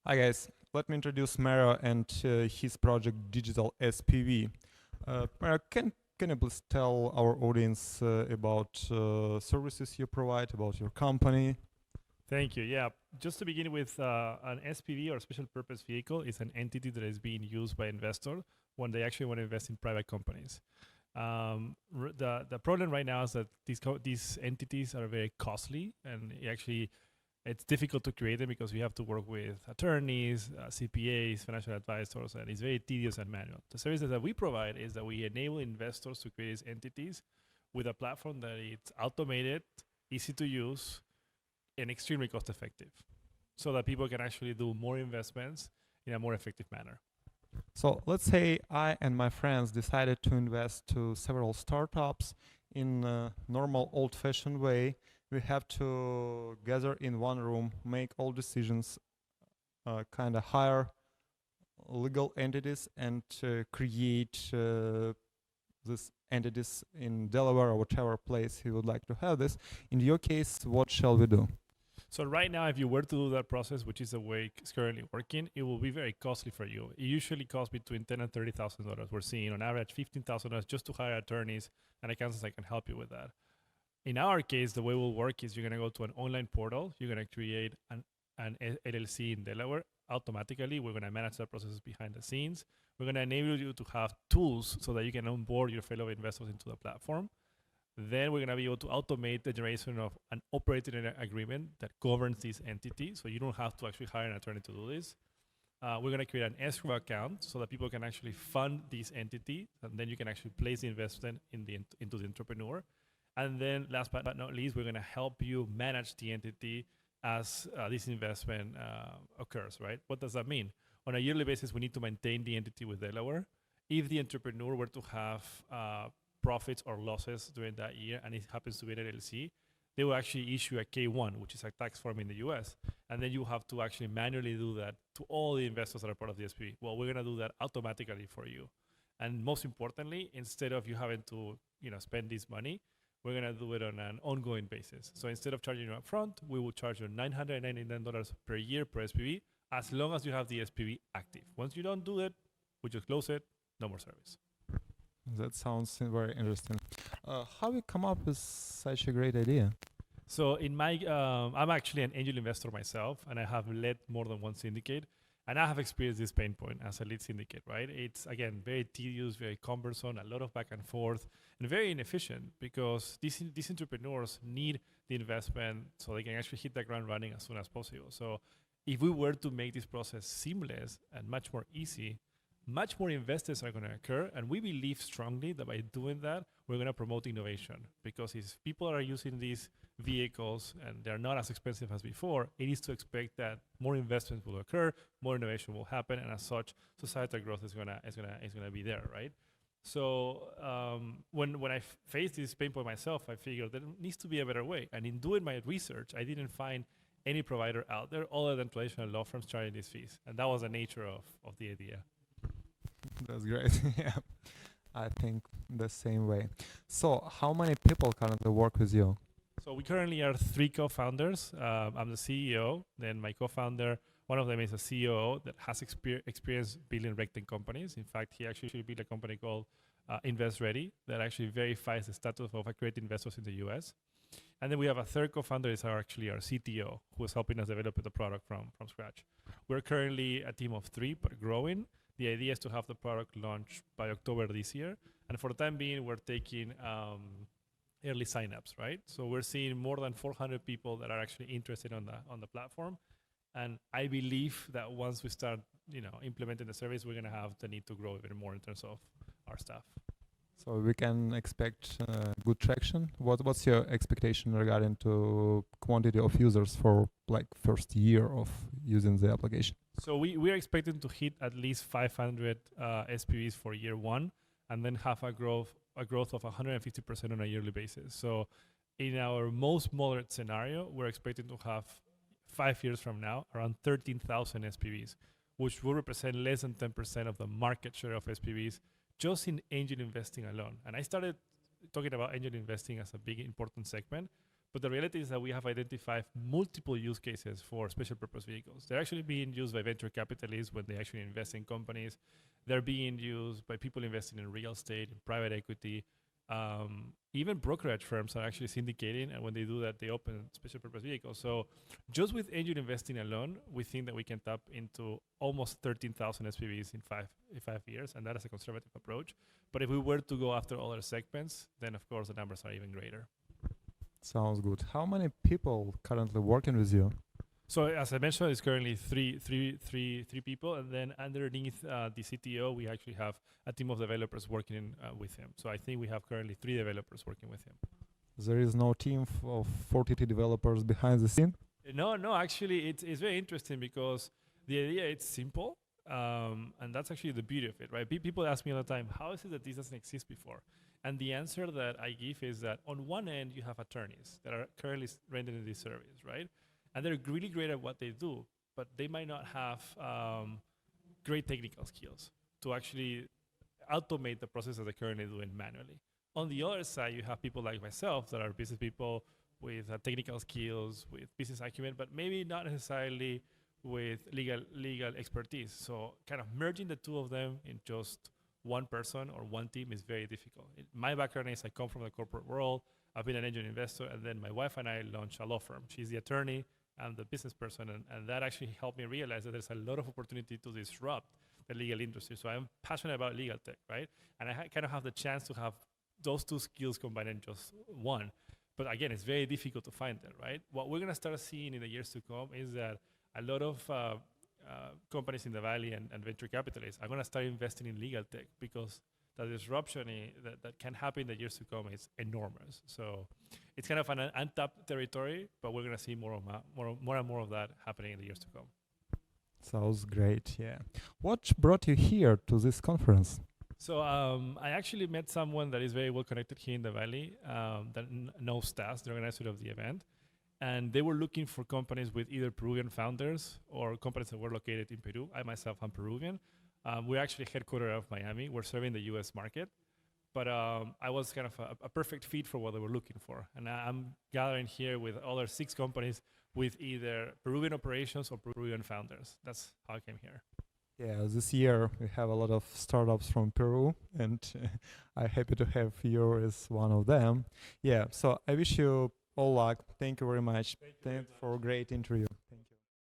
Hi guys, let me introduce Mero and his project Digital SPV. Mero, can you please tell our audience about services you provide, about your company? Thank you. Yeah, just to begin with, an SPV or special purpose vehicle is an entity that is being used by investors when they actually want to invest in private companies. The problem right now is that these entities are very costly, and it's difficult to create them because we have to work with attorneys, CPAs, financial advisors, and it's very tedious and manual. The services that we provide is that we enable investors to create these entities with a platform that it's automated, easy to use, and extremely cost effective, so that people can actually do more investments in a more effective manner. So let's say I and my friends decided to invest to several startups in a normal old-fashioned way. We have to gather in one room, make all decisions, kind of hire legal entities and create these entities in Delaware or whatever place you would like to have this. In your case, what shall we do? So right now, if you were to do that process, which is the way it's currently working, it will be very costly for you. It usually costs between $10,000 and $30,000. We're seeing on average $15,000 just to hire attorneys and accountants that can help you with that. In our case, the way it will work is you're going to go to an online portal. You're going to create an LLC in Delaware automatically. We're going to manage that process behind the scenes. We're going to enable you to have tools so that you can onboard your fellow investors into the platform. Then we're going to be able to automate the generation of an operating agreement that governs this entity. So you don't have to actually hire an attorney to do this. We're going to create an escrow account so that people can actually fund this entity, and then you can actually place the investment into the entrepreneur. And then last but not least, we're going to help you manage the entity as this investment occurs, right? What does that mean? On a yearly basis, we need to maintain the entity with Delaware. If the entrepreneur were to have profits or losses during that year, and it happens to be an LLC, they will actually issue a K1, which is a tax form in the US. And then you have to actually manually do that to all the investors that are part of the SPV. Well, we're going to do that automatically for you. And most importantly, instead of you having to spend this money, we're going to do it on an ongoing basis. So instead of charging you up front, we will charge you $999 per year per SPV, as long as you have the SPV active. Once you don't do it, we just close it, no more service. That sounds very interesting. How you come up with such a great idea? So I'm actually an angel investor myself, and I have led more than one syndicate, and I have experienced this pain point as a lead syndicate, right? It's, again, very tedious, very cumbersome, a lot of back and forth, and very inefficient because these entrepreneurs need the investment so they can actually hit the ground running as soon as possible. So if we were to make this process seamless and much more easy, much more investors are going to occur. And we believe strongly that by doing that, we're going to promote innovation, because if people are using these vehicles and they're not as expensive as before, it is to expect that more investments will occur, more innovation will happen, and as such, societal growth is gonna be there, right? So when I faced this pain point myself, I figured there needs to be a better way. And in doing my research, I didn't find any provider out there other than traditional law firms charging these fees. And that was the nature of the idea. That's great. Yeah, I think the same way. So, how many people currently work with you? So we currently are 3 co-founders. I'm the CEO. Then my co-founder, one of them is a COO that has experience building RegTech companies. In fact, he actually built a company called InvestReady that actually verifies the status of accredited investors in the US. And then we have a third co-founder is actually our CTO, who is helping us develop the product from scratch. We're currently a team of 3, but growing. The idea is to have the product launched by October this year. And for the time being, we're taking early signups, right? So we're seeing more than 400 people that are actually interested on the platform. And I believe that once we start, implementing the service, we're going to have the need to grow even more in terms of our staff. So we can expect good traction. What's your expectation regarding to quantity of users for like first year of using the application? So we're expecting to hit at least 500 SPVs for year 1, and then have a growth of 150% on a yearly basis. So in our most moderate scenario, we're expecting to have 5 years from now around 13,000 SPVs, which will represent less than 10% of the market share of SPVs just in angel investing alone. And I started talking about angel investing as a big important segment, But the reality is that we have identified multiple use cases for special purpose vehicles. They're actually being used by venture capitalists when they actually invest in companies. They're being used by people investing in real estate, in private equity. Even brokerage firms are actually syndicating, and when they do that, they open special purpose vehicles. So just with angel investing alone, we think that we can tap into almost 13,000 SPVs in 5 years, and that is a conservative approach. But if we were to go after other segments, then of course the numbers are even greater. Sounds good. How many people currently working with you? So as I mentioned, it's currently three people, and then underneath the CTO, we actually have a team of developers working with him. So I think we have currently 3 developers working with him. There is no team of 40 developers behind the scene? No, actually, it's very interesting because the idea, it's simple, and that's actually the beauty of it, right? People ask me all the time, how is it that this doesn't exist before? And the answer that I give is that on one end, you have attorneys that are currently rendering this service, right? And they're really great at what they do, but they might not have great technical skills to actually automate the process that they're currently doing manually. On the other side, you have people like myself that are business people with technical skills, with business acumen, but maybe not necessarily with legal expertise. So kind of merging the two of them in just one person or one team is very difficult. My background is I come from the corporate world. I've been an angel investor, and then my wife and I launched a law firm. She's the attorney, I'm the business person, and that actually helped me realize that there's a lot of opportunity to disrupt the legal industry. So I'm passionate about legal tech, right? And I kind of have the chance to have those two skills combined in just one. But again, it's very difficult to find them, right? What we're gonna start seeing in the years to come is that a lot of companies in the Valley and venture capitalists are gonna start investing in legal tech because the disruption that can happen in the years to come is enormous. So it's kind of an untapped territory, but we're going to see more and more of that happening in the years to come. Sounds great, yeah. What brought you here to this conference? So I actually met someone that is very well connected here in the Valley that knows Stas, the organizer of the event. And they were looking for companies with either Peruvian founders or companies that were located in Peru. I myself am Peruvian. We're actually headquartered out of Miami. We're serving the US market. But I was kind of a perfect fit for what they were looking for. And I'm gathering here with other 6 companies with either Peruvian operations or Peruvian founders. That's how I came here. Yeah, this year we have a lot of startups from Peru, and I'm happy to have you as one of them. Yeah, so I wish you all luck. Thank you very much. Thank you for a great interview.